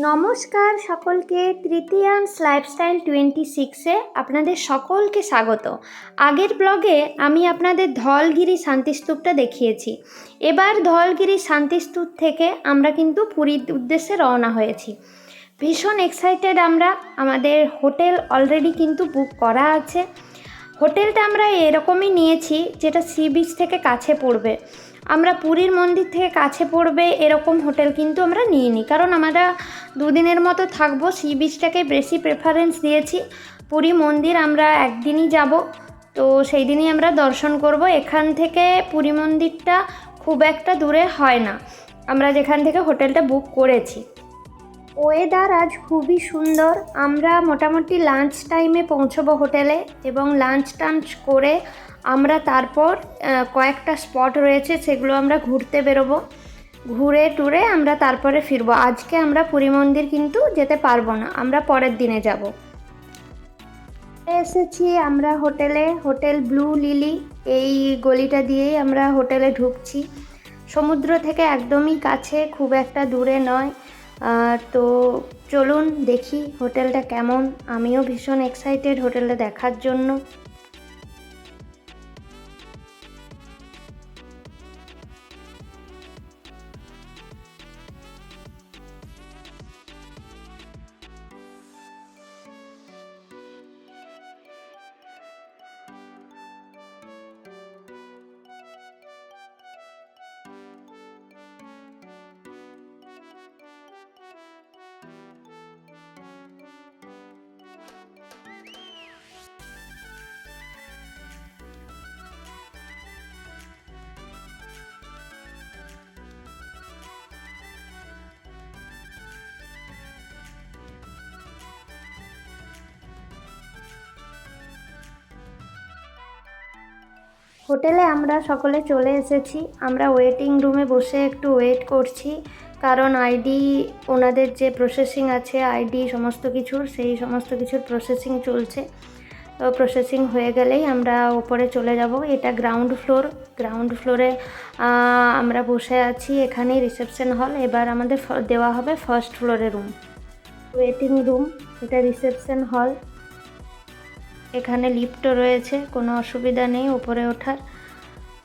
নমস্কার সকলকে, তৃতীয়াংশ লাইফস্টাইল 26-এ আপনাদের সকলকে স্বাগত। আগের ব্লগে আমি আপনাদের ধলগিরি শান্তিস্তূপটা দেখিয়েছি। এবার ধলগিরি শান্তিস্তূপ থেকে আমরা কিন্তু পুরীর উদ্দেশ্যে রওনা হয়েছি। ভীষণ এক্সাইটেড আমরা। আমাদের হোটেল অলরেডি কিন্তু বুক করা আছে। হোটেলটা আমরা এরকমই নিয়েছি যেটা সি বিচ থেকে কাছে পড়বে। আমরা পুরীর মন্দির থেকে কাছে পড়বে এরকম হোটেল কিন্তু আমরা নিইনি, কারণ আমরা দুদিনের মতো থাকবো। সি বিচটাকে বেশি প্রেফারেন্স দিয়েছি। পুরী মন্দির আমরা একদিনই যাব, তো সেই দিনই আমরা দর্শন করব। এখান থেকে পুরী মন্দিরটা খুব একটা দূরে হয় না, আমরা যেখান থেকে হোটেলটা বুক করেছি। ওয়েদার আজ খুবই সুন্দর। আমরা মোটামুটি লাঞ্চ টাইমে পৌঁছবো হোটেলে, এবং লাঞ্চ টাঞ্চ করে আমরা তারপর কয়েকটা স্পট রয়েছে সেগুলো আমরা ঘুরতে বেরোবো। ঘুরে টুরে আমরা তারপরে ফিরবো। আজকে আমরা পুরী মন্দির কিন্তু যেতে পারবো না, আমরা পরের দিনে যাব। এসেছি আমরা হোটেলে, হোটেল ব্লু লিলি। এই গলিটা দিয়েই আমরা হোটেলে ঢুকছি। সমুদ্র থেকে একদমই কাছে, খুব একটা দূরে নয়। তো চলুন দেখি হোটেলটা কেমন। আমিও ভীষণ এক্সাইটেড হোটেলটা দেখার জন্য। হোটেলে আমরা সকলে চলে এসেছি। আমরা ওয়েটিং রুমে বসে একটু ওয়েট করছি, কারণ আইডি ওনাদের যে প্রসেসিং আছে, আইডি সমস্ত কিছুর, সেই সমস্ত কিছুর প্রসেসিং চলছে। তো প্রসেসিং হয়ে গেলেই আমরা ওপরে চলে যাব। এটা গ্রাউন্ড ফ্লোর। গ্রাউন্ড ফ্লোরে আমরা বসে আছি, এখানেই রিসেপশন হল। এবার আমাদের দেওয়া হবে ফার্স্ট ফ্লোরে রুম, ওয়েটিং রুম। এটা রিসেপশন হল। এখানে লিফটও রয়েছে, কোনো অসুবিধা নেই উপরে ওঠার।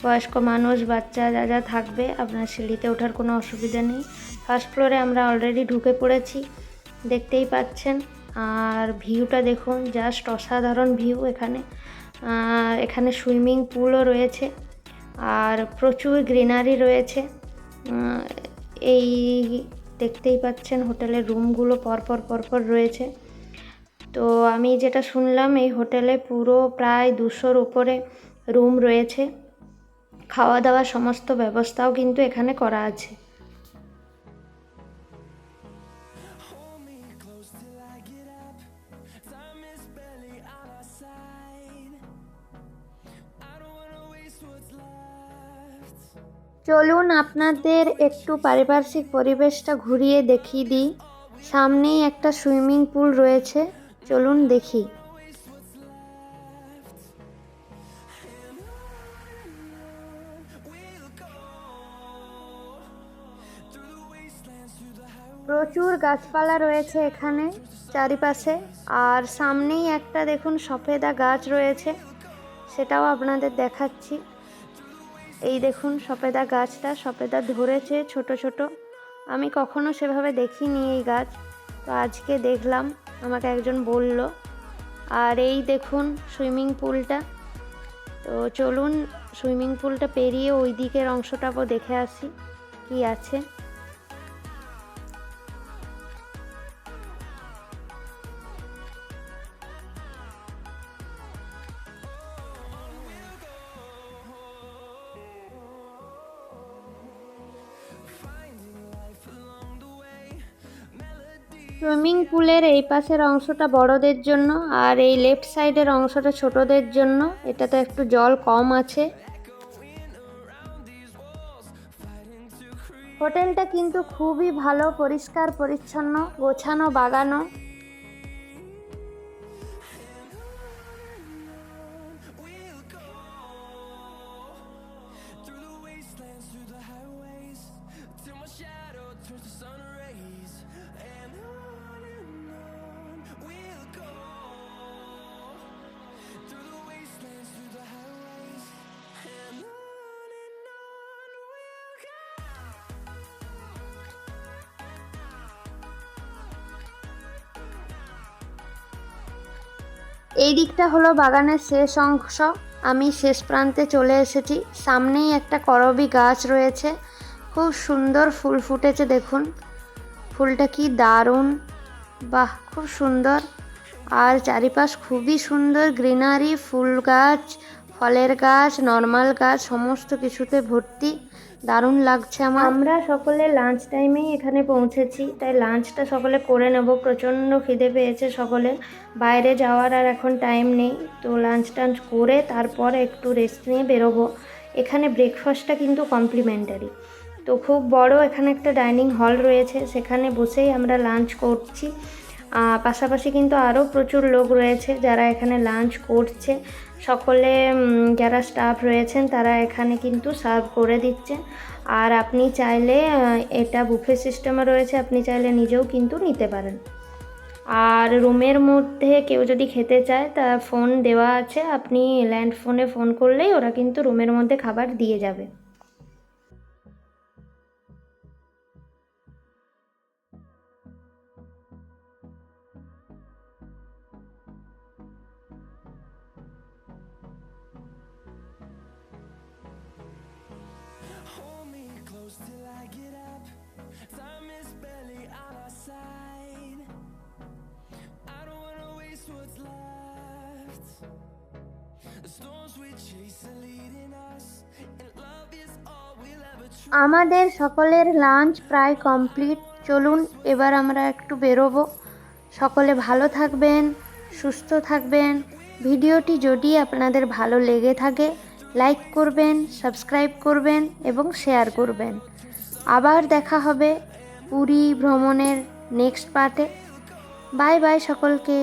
বয়স্ক মানুষ, বাচ্চা যা যা থাকবে, আপনার সিঁড়িতে ওঠার কোনো অসুবিধা নেই। ফার্স্ট ফ্লোরে আমরা অলরেডি ঢুকে পড়েছি, দেখতেই পাচ্ছেন। আর ভিউটা দেখুন, জাস্ট অসাধারণ ভিউ। এখানে সুইমিং পুলও রয়েছে, আর প্রচুর গ্রিনারি রয়েছে। এই দেখতেই পাচ্ছেন হোটেলের রুমগুলো পরপর রয়েছে। তো আমি যেটা শুনলাম, এই হোটেলে পুরো প্রায় 200-র উপরে রুম রয়েছে। খাওয়া দাওয়া সমস্ত ব্যবস্থাও কিন্তু এখানে করা আছে। চলুন আপনাদের একটু পারিপার্শ্বিক পরিবেশটা ঘুরিয়ে দেখিয়ে দিই। সামনেই একটা সুইমিং পুল রয়েছে, চলুন দেখি। প্রচুর গাছপালা রয়েছে এখানে চারিপাশে, আর সামনেই একটা দেখুন সফেদা গাছ রয়েছে, সেটাও আপনাদের দেখাচ্ছি। এই দেখুন সফেদা গাছটা, সফেদা ধরেছে ছোট ছোট। আমি কখনো সেভাবে দেখিনি এই গাছ, তো আজকে দেখলাম, আমাকে একজন বলল। আর এই দেখুন সুইমিং পুলটা। তো চলুন সুইমিং পুলটা পেরিয়ে ওই দিকের অংশটাও দেখে আসি কি আছে। সুইমিং পুলের এই পাশের অংশটা বড়দের জন্য, আর এই লেফট সাইডের অংশটা ছোটদের জন্য। এটাতে একটু জল কম আছে। হোটেলটা কিন্তু খুবই ভালো, পরিষ্কার পরিচ্ছন্ন, গোছানো, বাগানো। এই দিকটা হলো বাগানের শেষ অংশ, আমি শেষ প্রান্তে চলে এসেছি। সামনেই একটা করবী গাছ রয়েছে, খুব সুন্দর ফুল ফুটেছে, দেখুন ফুলটা কি দারুণ, বাহ খুব সুন্দর। আর চারিপাশ খুবই সুন্দর গ্রিনারি, ফুল গাছ, ফলের গাছ, নর্মাল গাছ, সমস্ত কিছুতে ভর্তি, দারুণ লাগছে আমার। আমরা সকলে লাঞ্চ টাইমেই এখানে পৌঁছেছি, তাই লাঞ্চটা সকলে করে নেব। প্রচণ্ড খিদে পেয়েছে সকলের, বাইরে যাওয়ার আর এখন টাইম নেই, তো লাঞ্চ টাঞ্চ করে তারপর একটু রেস্ট নিয়ে বেরোবো। এখানে ব্রেকফাস্টটা কিন্তু কমপ্লিমেন্টারি, তো খুব বড় এখানে একটা ডাইনিং হল রয়েছে, সেখানে বসেই আমরা লাঞ্চ করছি। পাশাপাশি কিন্তু আরও প্রচুর লোক রয়েছে যারা এখানে লাঞ্চ করছে। সকলে যারা স্টাফ রয়েছেন তারা এখানে কিন্তু সার্ভ করে দিচ্ছে। আর আপনি চাইলে, এটা বুফে সিস্টেমে রয়েছে, আপনি চাইলে নিজেও কিন্তু নিতে পারেন। আর রুমের মধ্যে কেউ যদি খেতে চায় তা ফোন দেওয়া আছে, আপনি ল্যান্ড ফোনে ফোন করলেই ওরা কিন্তু রুমের মধ্যে খাবার দিয়ে যাবে। Hold me close till I get up. Time is barely on our side. I don't wanna waste what's left. The storms we chase are leading us, and love is all we'll ever try. আমাদের সকলের lunch প্রায় complete, চলুন এবার আমরা একটু বেরোবো। সকলে ভালো থাকবেন, সুস্থ থাকবেন। ভিডিওটি যদি আপনাদের ভালো লেগে থাকে লাইক করবেন, সাবস্ক্রাইব করবেন এবং শেয়ার করবেন। আবার দেখা হবে পুরী ভ্রমণের নেক্সট পার্টে। বাই বাই সকলকে।